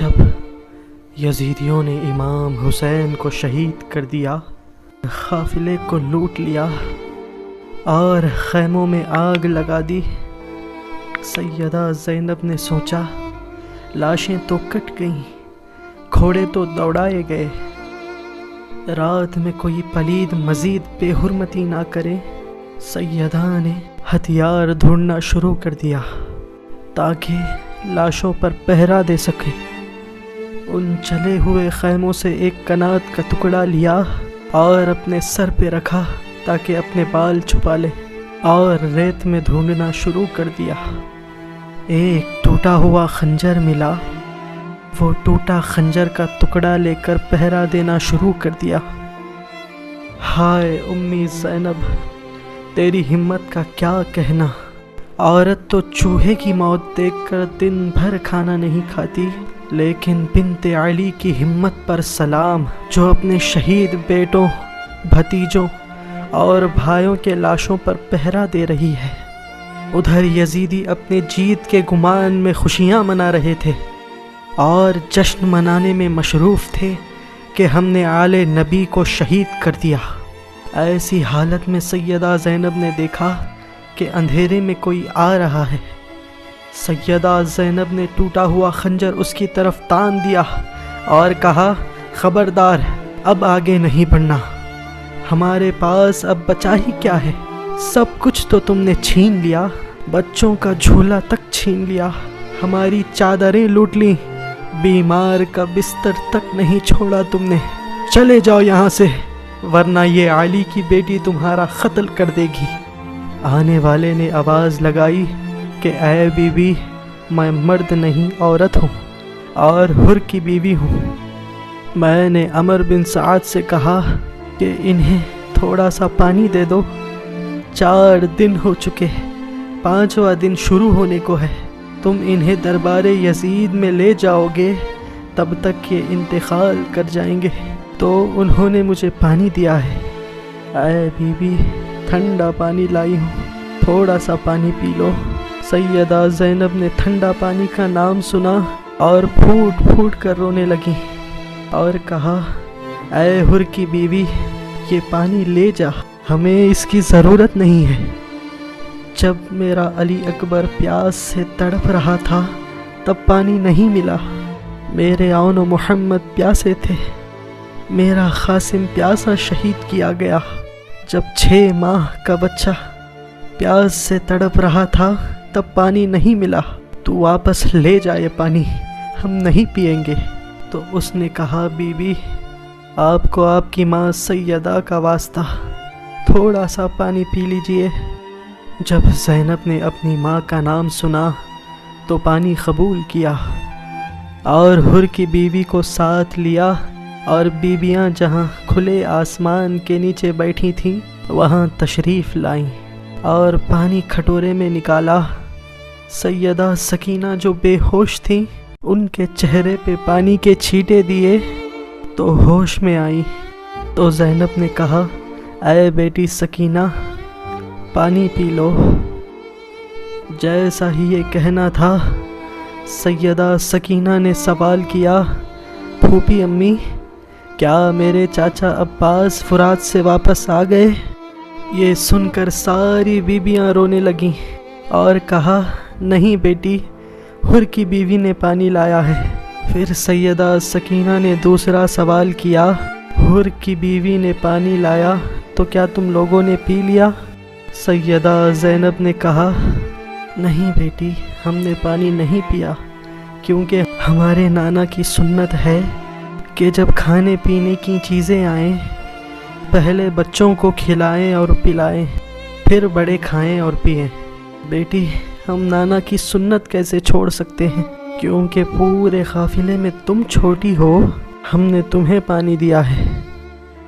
جب یزیدیوں نے امام حسین کو شہید کر دیا، قافلے کو لوٹ لیا اور خیموں میں آگ لگا دی، سیدہ زینب نے سوچا لاشیں تو کٹ گئیں، گھوڑے تو دوڑائے گئے، رات میں کوئی پلید مزید بے حرمتی نہ کرے۔ سیدہ نے ہتھیار ڈھونڈنا شروع کر دیا تاکہ لاشوں پر پہرا دے سکے۔ ان چلے ہوئے خیموں سے ایک کنات کا ٹکڑا لیا اور اپنے سر پہ رکھا تاکہ اپنے بال چھپا لے، اور ریت میں ڈھونڈنا شروع کر دیا۔ ایک ٹوٹا ہوا خنجر ملا، وہ ٹوٹا خنجر کا ٹکڑا لے کر پہرا دینا شروع کر دیا۔ ہائے امی زینب، تیری ہمت کا کیا کہنا، عورت تو چوہے کی موت دیکھ کر دن بھر کھانا نہیں کھاتی، لیکن بنت علی کی ہمت پر سلام، جو اپنے شہید بیٹوں، بھتیجوں اور بھائیوں کے لاشوں پر پہرا دے رہی ہے۔ ادھر یزیدی اپنے جیت کے گمان میں خوشیاں منا رہے تھے اور جشن منانے میں مصروف تھے کہ ہم نے آل نبی کو شہید کر دیا۔ ایسی حالت میں سیدہ زینب نے دیکھا کہ اندھیرے میں کوئی آ رہا ہے۔ سیدہ زینب نے ٹوٹا ہوا خنجر اس کی طرف تان دیا اور کہا، خبردار، اب آگے نہیں بڑھنا، ہمارے پاس اب بچا ہی کیا ہے، سب کچھ تو تم نے چھین لیا، بچوں کا جھولا تک چھین لیا، ہماری چادریں لوٹ لیں، بیمار کا بستر تک نہیں چھوڑا تم نے، چلے جاؤ یہاں سے ورنہ یہ علی کی بیٹی تمہارا قتل کر دے گی۔ آنے والے نے آواز لگائی کہ اے بی بی، میں مرد نہیں عورت ہوں اور حر کی بیوی ہوں۔ میں نے عمر بن سعد سے کہا کہ انہیں تھوڑا سا پانی دے دو، 4 دن ہو چکے، 5واں دن شروع ہونے کو ہے، تم انہیں دربار یزید میں لے جاؤ گے تب تک یہ انتقال کر جائیں گے۔ تو انہوں نے مجھے پانی دیا ہے۔ اے بی بی، ٹھنڈا پانی لائی ہوں، تھوڑا سا پانی پی لو۔ سیدہ زینب نے ٹھنڈا پانی کا نام سنا اور پھوٹ پھوٹ کر رونے لگی اور کہا، اے حر کی بیوی، یہ پانی لے جا، ہمیں اس کی ضرورت نہیں ہے۔ جب میرا علی اکبر پیاس سے تڑپ رہا تھا تب پانی نہیں ملا، میرے آن و محمد پیاسے تھے، میرا قاسم پیاسا شہید کیا گیا۔ جب 6 ماہ کا بچہ پیاس سے تڑپ رہا تھا تب پانی نہیں ملا، تو واپس لے جا یہ پانی، ہم نہیں پئیں گے۔ تو اس نے کہا، بی بی، آپ کو آپ کی ماں سیدہ کا واسطہ، تھوڑا سا پانی پی لیجئے۔ جب زینب نے اپنی ماں کا نام سنا تو پانی قبول کیا اور حر کی بیوی کو ساتھ لیا، اور بیویاں جہاں کھلے آسمان کے نیچے بیٹھی تھیں وہاں تشریف لائیں اور پانی کھٹورے میں نکالا۔ سیدہ سکینہ جو بے ہوش تھیں، ان کے چہرے پہ پانی کے چھینٹے دیے تو ہوش میں آئیں۔ تو زینب نے کہا، اے بیٹی سکینہ، پانی پی لو۔ جیسا ہی یہ کہنا تھا، سیدہ سکینہ نے سوال کیا، پھوپھی امی، کیا میرے چاچا عباس فرات سے واپس آ گئے؟ یہ سن کر ساری بیویاں رونے لگیں اور کہا، نہیں بیٹی، حر کی بیوی نے پانی لایا ہے۔ پھر سیدہ سکینہ نے دوسرا سوال کیا، حر کی بیوی نے پانی لایا تو کیا تم لوگوں نے پی لیا؟ سیدہ زینب نے کہا، نہیں بیٹی، ہم نے پانی نہیں پیا، کیونکہ ہمارے نانا کی سنت ہے کہ جب کھانے پینے کی چیزیں آئیں پہلے بچوں کو کھلائیں اور پلائیں، پھر بڑے کھائیں اور پئیں۔ بیٹی، ہم نانا کی سنت کیسے چھوڑ سکتے ہیں، کیونکہ پورے قافلے میں تم چھوٹی ہو، ہم نے تمہیں پانی دیا ہے۔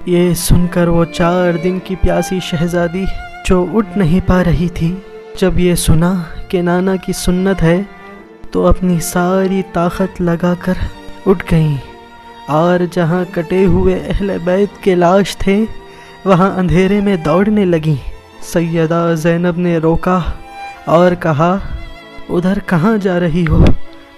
یہ سن کر وہ 4 دن کی پیاسی شہزادی جو اٹھ نہیں پا رہی تھی، جب یہ سنا کہ نانا کی سنت ہے تو اپنی ساری طاقت لگا کر اٹھ گئیں، اور جہاں کٹے ہوئے اہل بیت کے لاش تھے وہاں اندھیرے میں دوڑنے لگیں۔ سیدہ زینب نے روکا اور کہا، ادھر کہاں جا رہی ہو؟